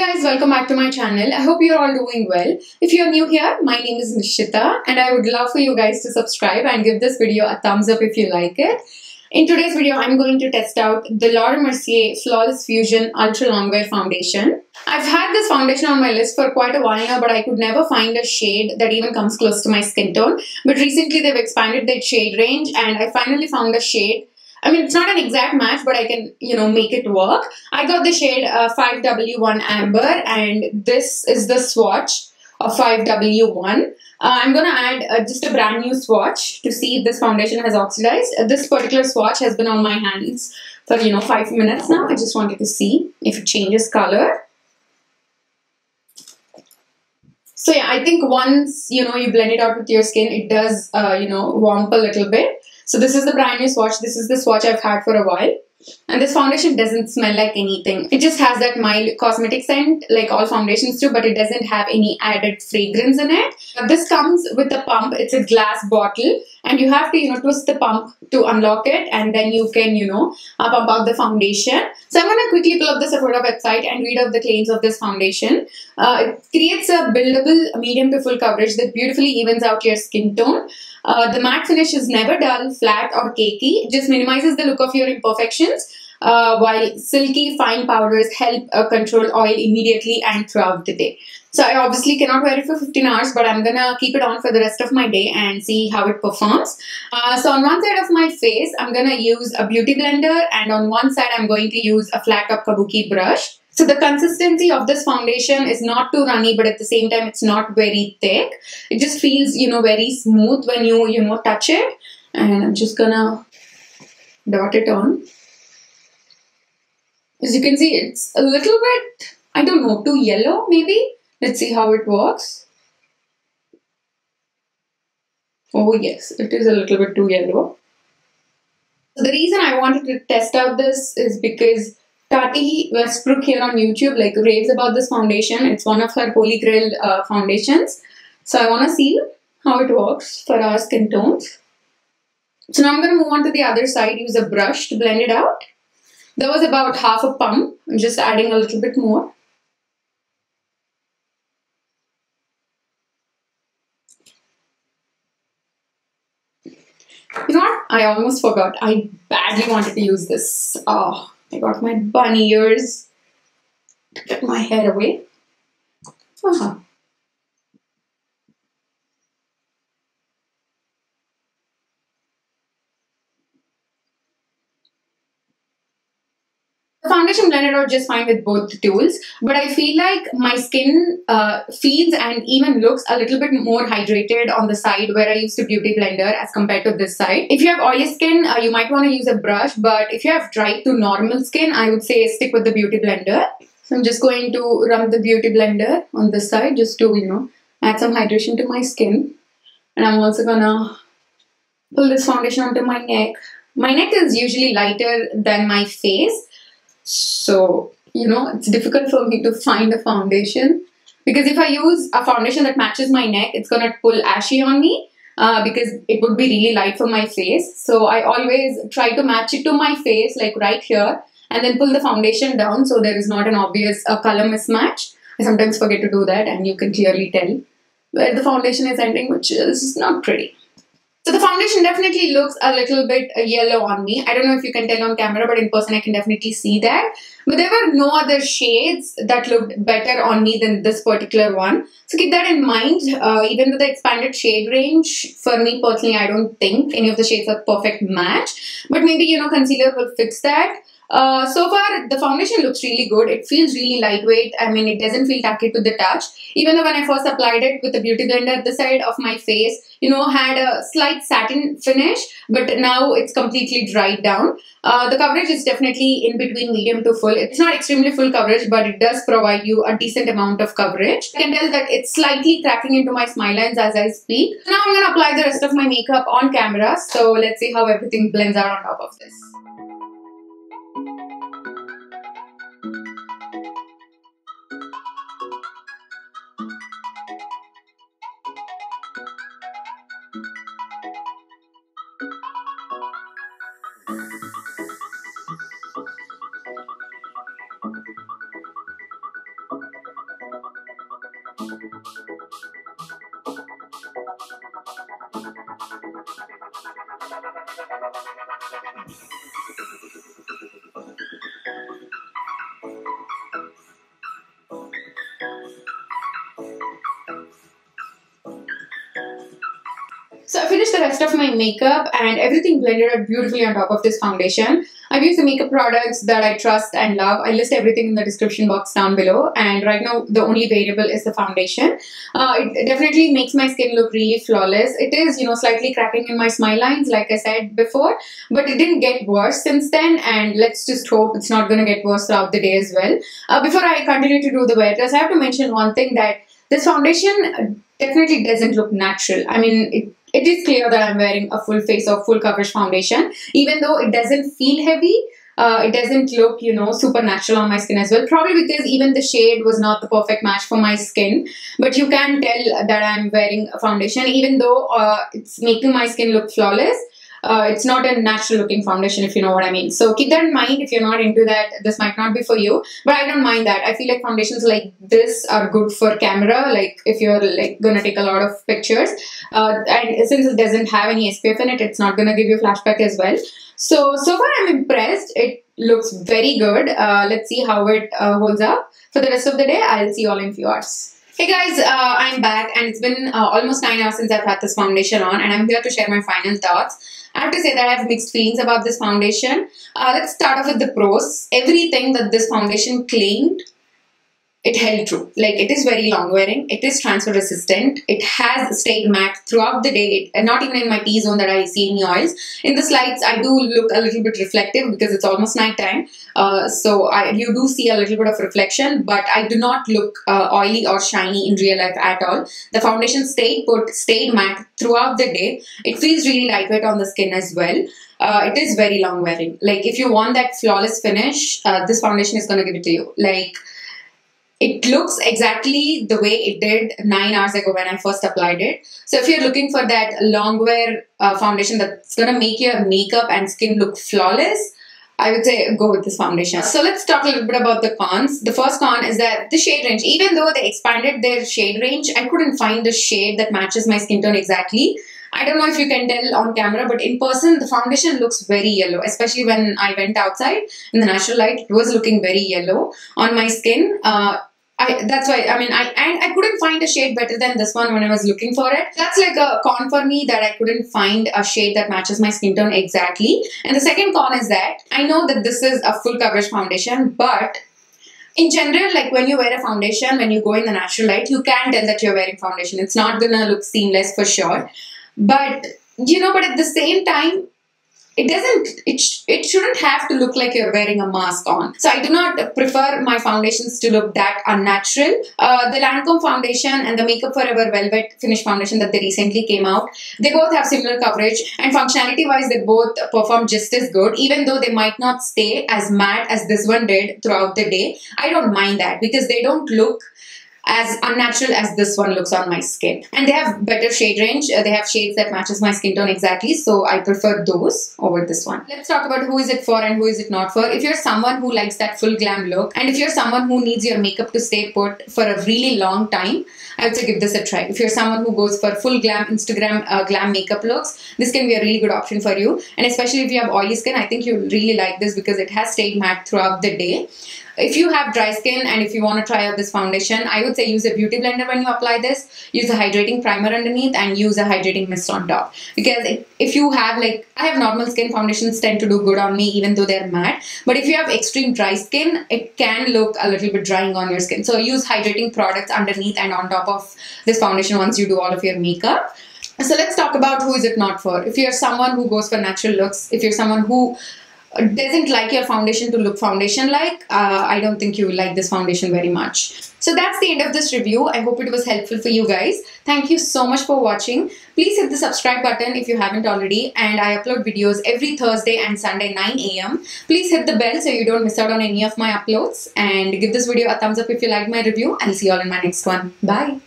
Guys, welcome back to my channel. I hope you're all doing well. If you're new here, my name is Nishitha and I would love for you guys to subscribe and give this video a thumbs up if you like it. In today's video, I'm going to test out the Lauramercier Flawless Fusion Ultra Longwear Foundation. I've had this foundation on my list for quite a while now, but I could never find a shade that even comes close to my skin tone. But recently they've expanded their shade range and I finally found a shade. I mean, it's not an exact match, but I can, make it work. I got the shade 5W1 Amber, and this is the swatch of 5W1. I'm going to add just a brand new swatch to see if this foundation has oxidized. This particular swatch has been on my hands for, 5 minutes now. I just wanted to see if it changes color. So yeah, I think once, you blend it out with your skin, it does, warm a little bit. So this is the brand new swatch. This is the swatch I've had for a while. And this foundation doesn't smell like anything. It just has that mild cosmetic scent like all foundations do, but it doesn't have any added fragrance in it. This comes with a pump. It's a glass bottle and you have to, twist the pump to unlock it and then you can, pump out the foundation. So I'm going to quickly pull up the Sephora website and read out the claims of this foundation. It creates a buildable medium to full coverage that beautifully evens out your skin tone. The matte finish is never dull, flat or cakey. It just minimizes the look of your imperfections, while silky fine powders help control oil immediately and throughout the day. So I obviously cannot wear it for 15 hours, but I'm gonna keep it on for the rest of my day and see how it performs. So on one side of my face, I'm gonna use a beauty blender, and on one side, I'm going to use a flat top kabuki brush. So the consistency of this foundation is not too runny, but at the same time, it's not very thick. It just feels, very smooth when you, touch it. And I'm just gonna dot it on. As you can see, it's a little bit, I don't know, too yellow maybe. Let's see how it works. Oh yes, it is a little bit too yellow. So the reason I wanted to test out this is because Tati Westbrook here on YouTube raves about this foundation. It's one of her holy grail foundations. So I want to see how it works for our skin tones. So now I'm going to move on to the other side, use a brush to blend it out. There was about half a pump. I'm just adding a little bit more. You know what? I almost forgot. I badly wanted to use this. Oh, I got my bunny ears to get my hair away. The foundation blended out just fine with both the tools, but I feel like my skin feels and even looks a little bit more hydrated on the side where I used a beauty blender as compared to this side. If you have oily skin, you might want to use a brush, but if you have dry to normal skin, I would say stick with the beauty blender. So I'm just going to run the beauty blender on this side just to, add some hydration to my skin. And I'm also gonna pull this foundation onto my neck. My neck is usually lighter than my face. So, it's difficult for me to find a foundation because if I use a foundation that matches my neck, it's going to pull ashy on me because it would be really light for my face. So I always try to match it to my face like right here and then pull the foundation down so there is not an obvious color mismatch. I sometimes forget to do that and you can clearly tell where the foundation is ending, which is not pretty. So the foundation definitely looks a little bit yellow on me. I don't know if you can tell on camera, but in person I can definitely see that. But there were no other shades that looked better on me than this particular one. So keep that in mind. Even with the expanded shade range, for me personally, I don't think any of the shades are perfect match. But maybe, concealer will fix that. So far, the foundation looks really good. It feels really lightweight. I mean, it doesn't feel tacky to the touch. Even though when I first applied it with the beauty blender at the side of my face, had a slight satin finish, but now it's completely dried down. The coverage is definitely in between medium to full. It's not extremely full coverage, but it does provide you a decent amount of coverage. I can tell that it's slightly cracking into my smile lines as I speak. Now I'm going to apply the rest of my makeup on camera. So let's see how everything blends out on top of this. So I finished the rest of my makeup and everything blended out beautifully on top of this foundation. I've used the makeup products that I trust and love. I list everything in the description box down below, and right now the only variable is the foundation. It definitely makes my skin look really flawless. It is, slightly cracking in my smile lines like I said before, but it didn't get worse since then, and let's just hope it's not going to get worse throughout the day as well. Before I continue to do the wear test, I have to mention one thing, that this foundation definitely doesn't look natural. I mean, it is clear that I'm wearing a full face or full coverage foundation, even though it doesn't feel heavy. It doesn't look, super natural on my skin as well. Probably because even the shade was not the perfect match for my skin. But you can tell that I'm wearing a foundation, even though it's making my skin look flawless. It's not a natural looking foundation, if you know what I mean. So keep that in mind. If you're not into that, this might not be for you, but I don't mind that. I feel like foundations like this are good for camera, like if you're like gonna take a lot of pictures, and since it doesn't have any SPF in it, it's not gonna give you flashback as well. So far I'm impressed. It looks very good. Let's see how it holds up for the rest of the day. I'll see you all in a few hours. Hey guys, I'm back, and it's been almost 9 hours since I've had this foundation on, and I'm here to share my final thoughts. I have to say that I have mixed feelings about this foundation. Let's start off with the pros. Everything that this foundation claimed, it held true. Like, it is very long wearing, it is transfer resistant, it has stayed matte throughout the day, and not even in my T-zone that I see any oils. In the slides, I do look a little bit reflective because it's almost night time. So you do see a little bit of reflection, but I do not look oily or shiny in real life at all. The foundation stayed put, stayed matte throughout the day. It feels really lightweight on the skin as well. It is very long wearing. Like, if you want that flawless finish, this foundation is going to give it to you. Like, it looks exactly the way it did 9 hours ago when I first applied it. So if you're looking for that long wear foundation that's going to make your makeup and skin look flawless, I would say go with this foundation. So let's talk a little bit about the cons. The first con is that the shade range, even though they expanded their shade range, I couldn't find a shade that matches my skin tone exactly. I don't know if you can tell on camera, but in person, the foundation looks very yellow, especially when I went outside in the natural light. It was looking very yellow on my skin. That's why, I couldn't find a shade better than this one when I was looking for it. That's like a con for me, that I couldn't find a shade that matches my skin tone exactly. And the second con is that I know that this is a full coverage foundation, but in general, like when you wear a foundation, when you go in the natural light, you can tell that you're wearing foundation. It's not gonna look seamless for sure. But, but at the same time, it shouldn't have to look like you're wearing a mask on. So I do not prefer my foundations to look that unnatural. The Lancome foundation and the Makeup Forever Velvet Finish foundation that they recently came out, they both have similar coverage, and functionality wise they both perform just as good, even though they might not stay as matte as this one did throughout the day. I don't mind that because they don't look as unnatural as this one looks on my skin, and they have better shade range. They have shades that matches my skin tone exactly, so I prefer those over this one. Let's talk about who is it for and who is it not for. If you're someone who likes that full glam look, and if you're someone who needs your makeup to stay put for a really long time, I would say give this a try. If you're someone who goes for full glam Instagram glam makeup looks, this can be a really good option for you. And especially if you have oily skin, I think you'll really like this because it has stayed matte throughout the day. If you have dry skin and if you want to try out this foundation, I would say use a beauty blender when you apply this. Use a hydrating primer underneath and use a hydrating mist on top. Because if you have, like, I have normal skin, foundations tend to do good on me even though they're matte. But if you have extreme dry skin, it can look a little bit drying on your skin. So use hydrating products underneath and on top of this foundation once you do all of your makeup. So let's talk about who is it not for. If you're someone who goes for natural looks, if you're someone who doesn't like your foundation to look foundation-like, I don't think you will like this foundation very much. So that's the end of this review. I hope it was helpful for you guys. Thank you so much for watching. Please hit the subscribe button if you haven't already, and I upload videos every Thursday and Sunday 9 AM. Please hit the bell so you don't miss out on any of my uploads, and give this video a thumbs up if you liked my review. I'll see you all in my next one. Bye.